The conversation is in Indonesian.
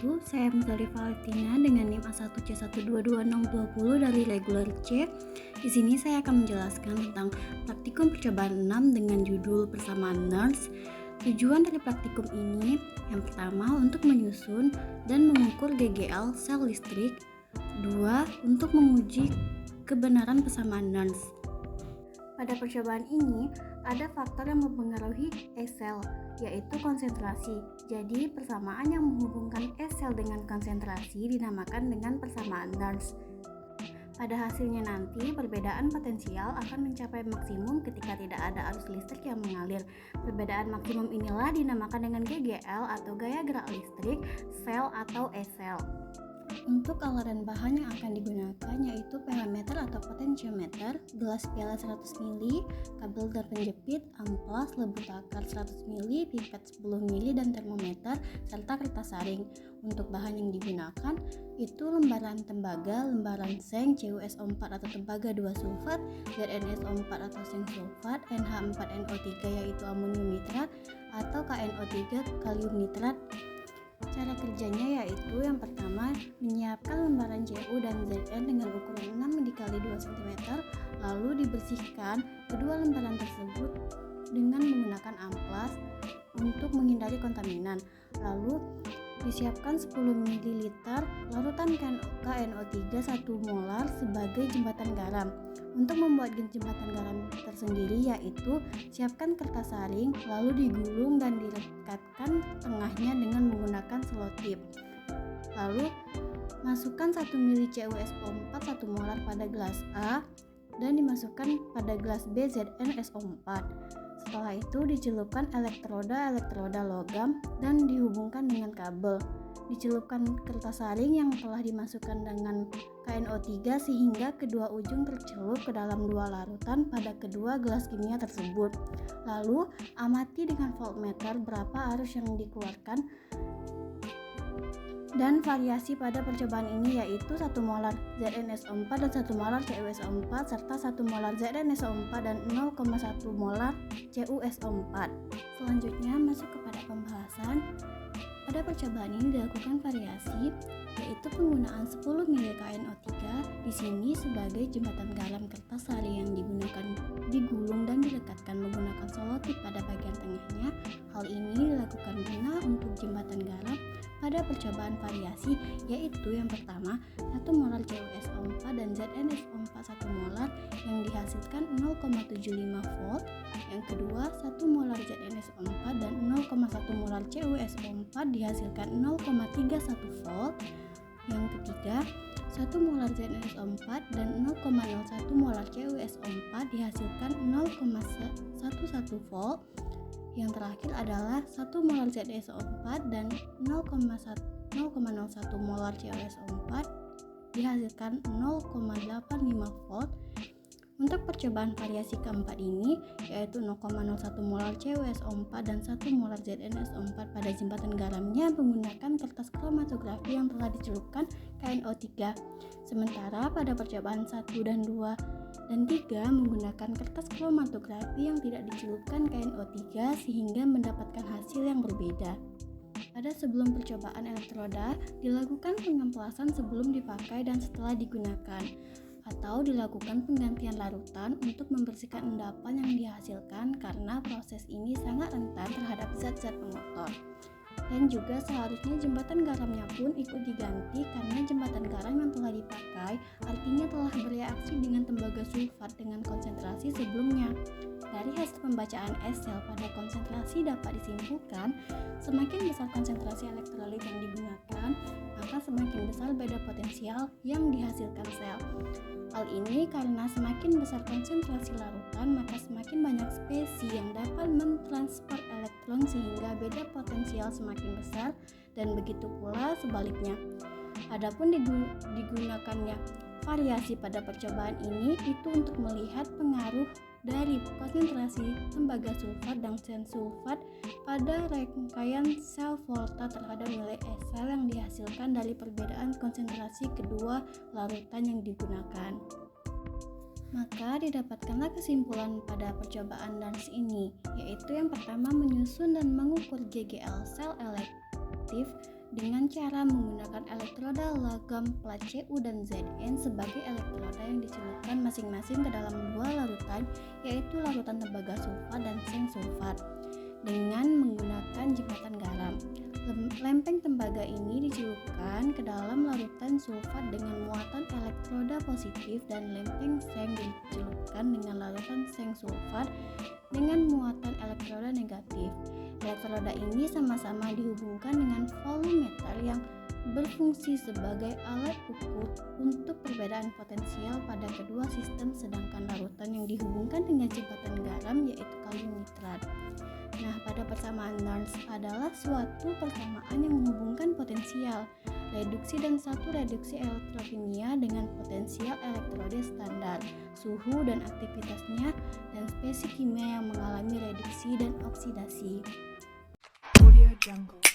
wabarakatuh. Saya Muzali Valentina dengan NIM A1C122020 dari Regular C. Di sini saya akan menjelaskan tentang praktikum percobaan 6 dengan judul Persamaan Nernst. Tujuan dari praktikum ini yang pertama untuk menyusun dan mengukur GGL sel listrik. 2. Untuk menguji kebenaran persamaan Nernst. Pada percobaan ini, ada faktor yang mempengaruhi E-sel, yaitu konsentrasi. Jadi, persamaan yang menghubungkan E-sel dengan konsentrasi dinamakan dengan persamaan Nernst. Pada hasilnya nanti, perbedaan potensial akan mencapai maksimum ketika tidak ada arus listrik yang mengalir. Perbedaan maksimum inilah dinamakan dengan GGL atau gaya gerak listrik sel atau E-sel. Untuk alat dan bahan yang akan digunakan yaitu parameter atau potentiometer, gelas piala 100 ml, kabel dan penjepit, amplas, lebu takar 100 ml, pipet 10 ml, dan termometer, serta kertas saring. Untuk bahan yang digunakan itu lembaran tembaga, lembaran seng, CuSO4 atau tembaga 2 sulfat, ZnSO4 atau seng sulfat, NH4NO3 yaitu amonium nitrat, atau KNO3 kalium nitrat. Cara kerjanya yaitu yang pertama menyiapkan lembaran Cu dan Zn dengan ukuran 6 dikali 2 cm, lalu dibersihkan kedua lembaran tersebut dengan menggunakan amplas untuk menghindari kontaminan. Lalu disiapkan 10 ml larutan KNO3 1 molar sebagai jembatan garam. Untuk membuat jembatan garam tersendiri yaitu siapkan kertas saring lalu digulung dan direkatkan tengahnya dengan menggunakan selotip. Lalu masukkan 1 ml CuSO4 1 molar pada gelas A dan dimasukkan pada gelas B ZnSO4. Setelah itu dicelupkan elektroda logam dan dihubungkan dengan kabel. Dicelupkan kertas saring yang telah dimasukkan dengan KNO3 sehingga kedua ujung tercelup ke dalam dua larutan pada kedua gelas kimia tersebut. Lalu amati dengan voltmeter berapa arus yang dikeluarkan. Dan variasi pada percobaan ini yaitu 1 molar ZnSO4 dan 1 molar CuSO4 serta 1 molar ZnSO4 dan 0,1 molar CuSO4. Selanjutnya masuk kepada pembahasan. Pada percobaan ini dilakukan variasi, yaitu penggunaan 10 ml KNO3 di sini sebagai jembatan garam kertas saring yang digulung dan dilekatkan menggunakan selotip pada bagian tengahnya. Hal ini dilakukan guna untuk jembatan garam pada percobaan variasi, yaitu yang pertama 1 molar CuSO4 dan ZnSO4 1 molar yang dihasilkan 0,75 volt. Yang kedua 1 molar ZnSO4 dan 0,1 molar CuSO4 dihasilkan 0,31 volt. Yang ketiga 1 molar ZnSO4 dan 0,01 molar CuSO4 dihasilkan 0,11 volt. Yang terakhir adalah 1 molar ZnSO4 dan 0,01 molar CuSO4 dihasilkan 0,85 volt. Untuk percobaan variasi keempat ini yaitu 0,01 molar CuSO4 dan 1 molar ZnSO4 pada jembatan garamnya menggunakan kertas kromatografi yang telah dicelupkan KNO3. Sementara pada percobaan 1 dan 2 dan 3 menggunakan kertas kromatografi yang tidak dicelupkan KNO3 sehingga mendapatkan hasil yang berbeda. Pada sebelum percobaan elektroda dilakukan pengemplasan sebelum dipakai dan setelah digunakan, atau dilakukan penggantian larutan untuk membersihkan endapan yang dihasilkan karena proses ini sangat rentan terhadap zat-zat pengotor. Dan juga seharusnya jembatan garamnya pun ikut diganti karena jembatan garam yang telah dipakai artinya telah bereaksi dengan tembaga sulfat dengan konsentrasi sebelumnya. Dari hasil pembacaan E-sel pada konsentrasi dapat disimpulkan semakin besar konsentrasi elektrolit yang digunakan, maka semakin besar beda potensial yang dihasilkan sel. Hal ini karena semakin besar konsentrasi larutan, maka semakin banyak spesi yang dapat mentransfer elektron sehingga beda potensial semakin besar, dan begitu pula sebaliknya. Adapun digunakannya variasi pada percobaan ini itu untuk melihat pengaruh dari konsentrasi tembaga sulfat dan seng sulfat pada rangkaian sel volta terhadap nilai E-sel yang dihasilkan dari perbedaan konsentrasi kedua larutan yang digunakan. Maka didapatkanlah kesimpulan pada percobaan Nernst ini, yaitu yang pertama menyusun dan mengukur GGL sel elektif dengan cara menggunakan elektroda logam plat Cu dan Zn sebagai elektroda yang dicelupkan masing-masing ke dalam dua larutan, yaitu larutan tembaga sulfat dan seng sulfat, dengan menggunakan jembatan garam. Lempeng tembaga ini dicelupkan ke dalam larutan sulfat dengan muatan elektroda positif dan lempeng seng dicelupkan dengan larutan seng sulfat dengan muatan elektroda negatif. Elektroda ini sama-sama dihubungkan dengan volumeter yang berfungsi sebagai alat ukur untuk perbedaan potensial pada kedua sistem, sedangkan larutan yang dihubungkan dengan jembatan garam yaitu kalium nitrat. Nah, pada persamaan Nernst adalah suatu persamaan yang menghubungkan potensial reduksi dan satu reduksi elektrokimia dengan potensial elektroda standar, suhu dan aktivitasnya, dan spesies kimia yang mengalami reduksi dan oksidasi. Audio Jungle.